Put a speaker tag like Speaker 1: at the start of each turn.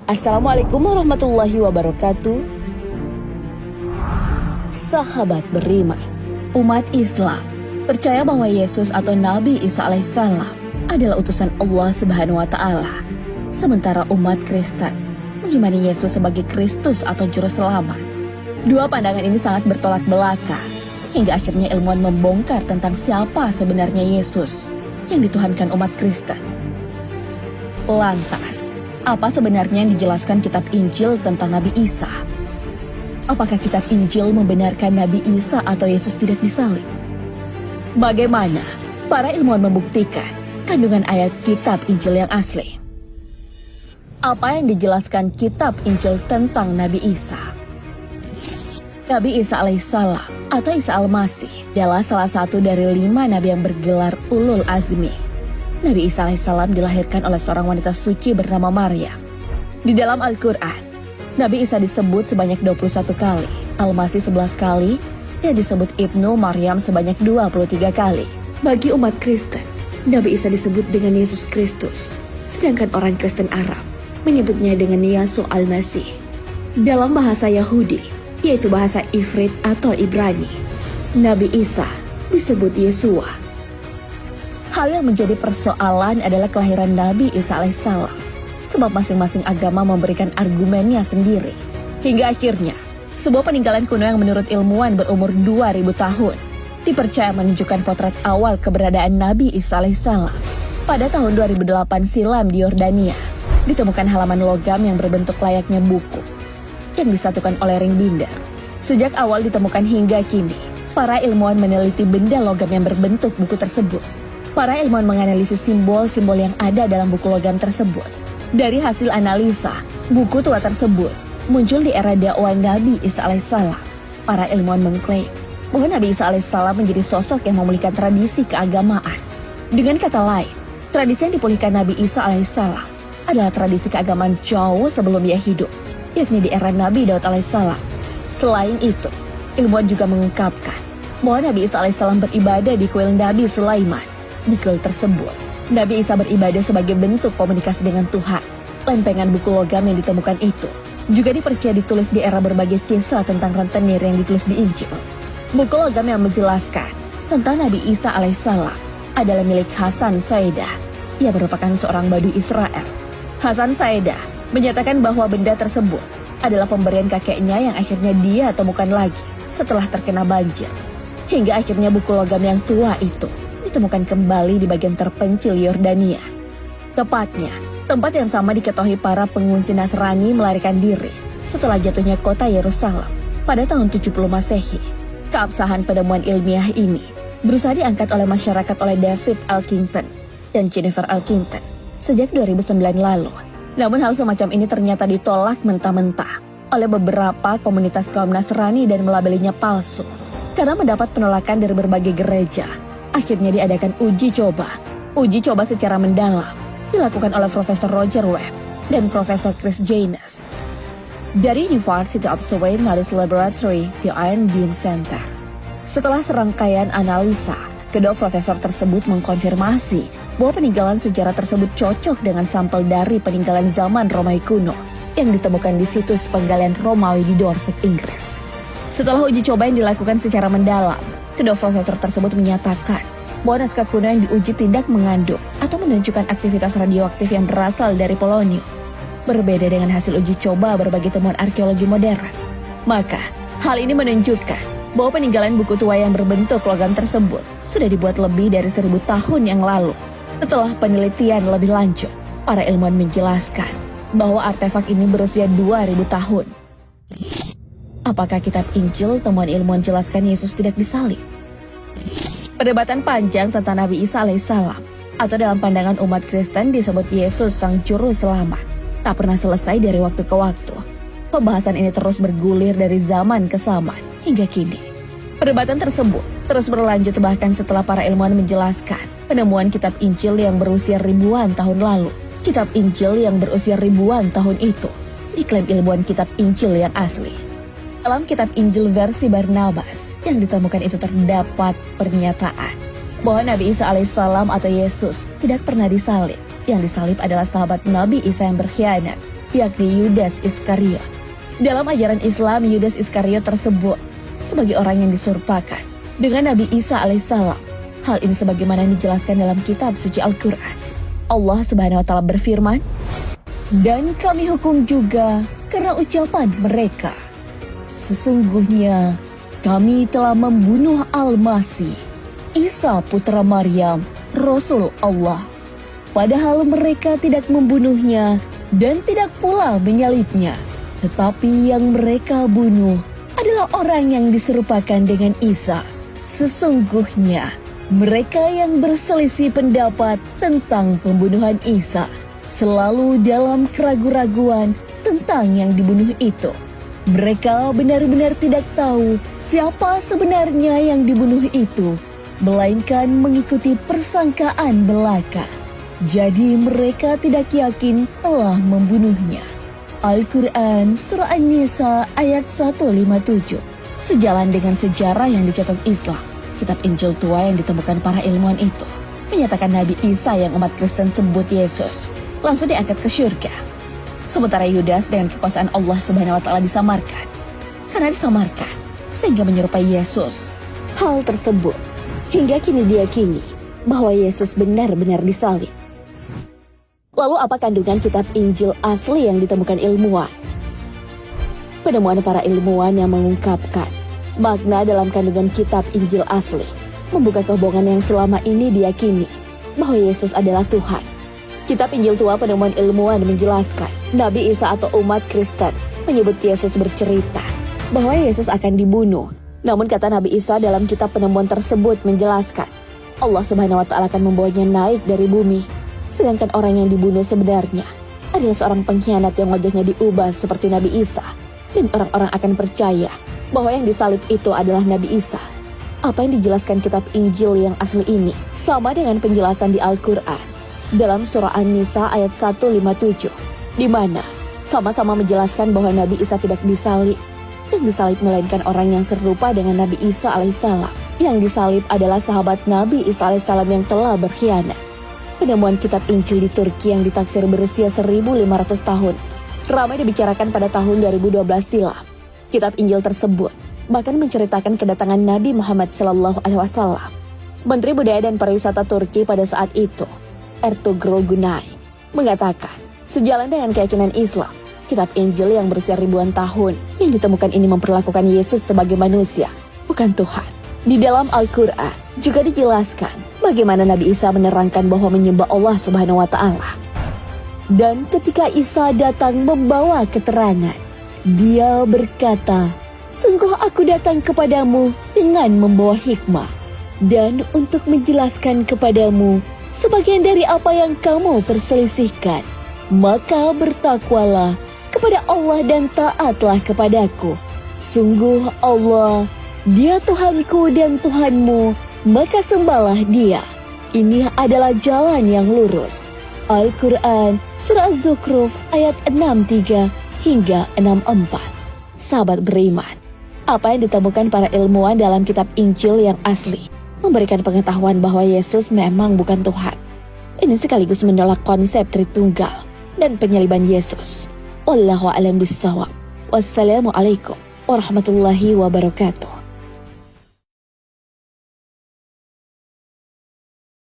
Speaker 1: Assalamualaikum warahmatullahi wabarakatuh. Sahabat beriman, umat Islam percaya bahwa Yesus atau Nabi Isa alaihissalam adalah utusan Allah Subhanahu wa Ta'ala. Sementara umat Kristen mengimani Yesus sebagai Kristus atau Juru Selamat. Dua pandangan ini sangat bertolak belakang, hingga akhirnya ilmuwan membongkar tentang siapa sebenarnya Yesus yang dituhankan umat Kristen. Lantas, apa sebenarnya yang dijelaskan kitab Injil tentang Nabi Isa? Apakah kitab Injil membenarkan Nabi Isa atau Yesus tidak disalib? Bagaimana para ilmuwan membuktikan kandungan ayat kitab Injil yang asli? Apa yang dijelaskan kitab Injil tentang Nabi Isa? Nabi Isa alaihissalam atau Isa al-Masih adalah salah satu dari 5 nabi yang bergelar Ulul Azmi. Nabi Isa alaihissalam dilahirkan oleh seorang wanita suci bernama Maryam. Di dalam Al-Quran, Nabi Isa disebut sebanyak 21 kali, Al-Masih 11 kali, dan disebut Ibnu Maryam sebanyak 23 kali. Bagi umat Kristen, Nabi Isa disebut dengan Yesus Kristus, sedangkan orang Kristen Arab menyebutnya dengan Yasu'a al-Masih. Dalam bahasa Yahudi, yaitu bahasa Ifrit atau Ibrani, Nabi Isa disebut Yesua. Hal yang menjadi persoalan adalah kelahiran Nabi Isa alaihissalam, sebab masing-masing agama memberikan argumennya sendiri. Hingga akhirnya, sebuah peninggalan kuno yang menurut ilmuwan berumur 2000 tahun dipercaya menunjukkan potret awal keberadaan Nabi Isa alaihissalam. Pada tahun 2008 silam di Yordania, ditemukan halaman logam yang berbentuk layaknya buku yang disatukan oleh ring binder. Sejak awal ditemukan hingga kini, para ilmuwan meneliti benda logam yang berbentuk buku tersebut. Para ilmuwan menganalisis simbol-simbol yang ada dalam buku logam tersebut. Dari hasil analisa, buku tua tersebut muncul di era dakwah Nabi Isa alaihissalam. Para ilmuwan mengklaim bahwa Nabi Isa alaihissalam menjadi sosok yang memulihkan tradisi keagamaan. Dengan kata lain, tradisi yang dipulihkan Nabi Isa alaihissalam adalah tradisi keagamaan jauh sebelum ia hidup, yakni di era Nabi Daud alaihissalam. Selain itu, ilmuwan juga mengungkapkan bahwa Nabi Isa alaihissalam beribadah di kuil Nabi Sulaiman. Di kuil tersebut, Nabi Isa beribadah sebagai bentuk komunikasi dengan Tuhan. Lempengan buku logam yang ditemukan itu juga dipercaya ditulis di era berbagai kisah tentang rentenir yang ditulis di Injil. Buku logam yang menjelaskan tentang Nabi Isa alaihissalam adalah milik Hasan Saidah. Ia merupakan seorang Badui Israel. Hasan Saidah menyatakan bahwa benda tersebut adalah pemberian kakeknya yang akhirnya dia temukan lagi setelah terkena banjir. Hingga akhirnya buku logam yang tua itu ditemukan kembali di bagian terpencil Yordania. Tepatnya, tempat yang sama diketahui para pengungsi Nasrani melarikan diri setelah jatuhnya kota Yerusalem pada tahun 70 Masehi. Keabsahan penemuan ilmiah ini berusaha diangkat oleh masyarakat oleh David Elkington dan Jennifer Elkington sejak 2009 lalu. Namun hal semacam ini ternyata ditolak mentah-mentah oleh beberapa komunitas kaum Nasrani dan melabelinya palsu. Karena mendapat penolakan dari berbagai gereja, akhirnya diadakan uji coba. Uji coba secara mendalam dilakukan oleh Profesor Roger Webb dan Profesor Chris Janus dari University of Surrey Medical Laboratory di Iron Beam Center. Setelah serangkaian analisa, kedua profesor tersebut mengkonfirmasi bahwa peninggalan sejarah tersebut cocok dengan sampel dari peninggalan zaman Romawi kuno yang ditemukan di situs penggalian Romawi di Dorset, Inggris. Setelah uji coba yang dilakukan secara mendalam, kedua profesor tersebut menyatakan bahwa naskah kuno yang diuji tidak mengandung atau menunjukkan aktivitas radioaktif yang berasal dari polonium. Berbeda dengan hasil uji coba berbagai temuan arkeologi modern. Maka, hal ini menunjukkan bahwa peninggalan buku tua yang berbentuk logam tersebut sudah dibuat lebih dari 1000 tahun yang lalu. Setelah penelitian lebih lanjut, para ilmuwan menjelaskan bahwa artefak ini berusia 2000 tahun. Apakah kitab Injil temuan ilmuwan jelaskan Yesus tidak disalib? Perdebatan panjang tentang Nabi Isa alaihissalam atau dalam pandangan umat Kristen disebut Yesus sang juru selamat tak pernah selesai dari waktu ke waktu. Pembahasan ini terus bergulir dari zaman ke zaman hingga kini. Perdebatan tersebut terus berlanjut bahkan setelah para ilmuwan menjelaskan penemuan kitab Injil yang berusia ribuan tahun lalu. Kitab Injil yang berusia ribuan tahun itu diklaim ilmuwan kitab Injil yang asli. Dalam kitab Injil versi Barnabas yang ditemukan itu terdapat pernyataan bahwa Nabi Isa alaihissalam atau Yesus tidak pernah disalib. Yang disalib adalah sahabat Nabi Isa yang berkhianat, yakni Yudas Iskariot. Dalam ajaran Islam, Yudas Iskariot tersebut sebagai orang yang diserupakan dengan Nabi Isa alaihissalam. Hal ini sebagaimana dijelaskan dalam kitab suci Al-Quran. Allah Subhanahu wa Ta'ala berfirman, "Dan kami hukum juga karena ucapan mereka, sesungguhnya kami telah membunuh Al-Masih, Isa putra Maryam, Rasul Allah. Padahal mereka tidak membunuhnya dan tidak pula menyalibnya. Tetapi yang mereka bunuh adalah orang yang diserupakan dengan Isa. Sesungguhnya mereka yang berselisih pendapat tentang pembunuhan Isa selalu dalam keraguan-raguan tentang yang dibunuh itu. Mereka benar-benar tidak tahu siapa sebenarnya yang dibunuh itu, melainkan mengikuti persangkaan belaka. Jadi mereka tidak yakin telah membunuhnya." Al-Quran Surah An-Nisa ayat 157. Sejalan dengan sejarah yang dicatat Islam, kitab Injil tua yang ditemukan para ilmuwan itu menyatakan Nabi Isa yang umat Kristen sebut Yesus langsung diangkat ke syurga. Sementara Yudas dengan kekuasaan Allah Subhanahu wa Ta'ala disamarkan. Karena disamarkan sehingga menyerupai Yesus. Hal tersebut hingga kini diyakini bahwa Yesus benar-benar disalib. Lalu apa kandungan kitab Injil asli yang ditemukan ilmuwan? Penemuan para ilmuwan yang mengungkapkan makna dalam kandungan kitab Injil asli membuka kebohongan yang selama ini diyakini bahwa Yesus adalah Tuhan. Kitab Injil tua penemuan ilmuwan menjelaskan Nabi Isa atau umat Kristen menyebut Yesus bercerita bahwa Yesus akan dibunuh. Namun kata Nabi Isa dalam kitab penemuan tersebut menjelaskan Allah Subhanahu wa Ta'ala akan membawanya naik dari bumi. Sedangkan orang yang dibunuh sebenarnya adalah seorang pengkhianat yang wajahnya diubah seperti Nabi Isa. Dan orang-orang akan percaya bahwa yang disalib itu adalah Nabi Isa. Apa yang dijelaskan kitab Injil yang asli ini sama dengan penjelasan di Al-Quran dalam surah An-Nisa ayat 157, di mana sama-sama menjelaskan bahwa Nabi Isa tidak disalib. Yang disalib melainkan orang yang serupa dengan Nabi Isa alaihissalam. Yang disalib adalah sahabat Nabi Isa alaihissalam yang telah berkhianat. Penemuan kitab Injil di Turki yang ditaksir berusia 1.500 tahun ramai dibicarakan pada tahun 2012 silam. Kitab Injil tersebut bahkan menceritakan kedatangan Nabi Muhammad SAW. Menteri Budaya dan Pariwisata Turki pada saat itu, Ertuğrul Günay, mengatakan sejalan dengan keyakinan Islam, kitab Injil yang berusia ribuan tahun yang ditemukan ini memperlakukan Yesus sebagai manusia, bukan Tuhan. Di dalam Al-Quran juga dijelaskan bagaimana Nabi Isa menerangkan bahwa menyembah Allah Subhanahu wa Ta'ala. Dan ketika Isa datang membawa keterangan, dia berkata, "Sungguh aku datang kepadamu dengan membawa hikmah dan untuk menjelaskan kepadamu sebagian dari apa yang kamu perselisihkan. Maka bertakwalah kepada Allah dan taatlah kepadaku. Sungguh Allah, Dia Tuhanku dan Tuhanmu, maka sembahlah Dia. Ini adalah jalan yang lurus." Al-Quran Surah Az-Zukhruf ayat 63 hingga 64. Sahabat beriman, apa yang ditemukan para ilmuwan dalam kitab Injil yang asli memberikan pengetahuan bahwa Yesus memang bukan Tuhan. Ini sekaligus menolak konsep Tritunggal dan penyaliban Yesus. Wallahu a'lam bishawab. Wassalamualaikum warahmatullahi wabarakatuh.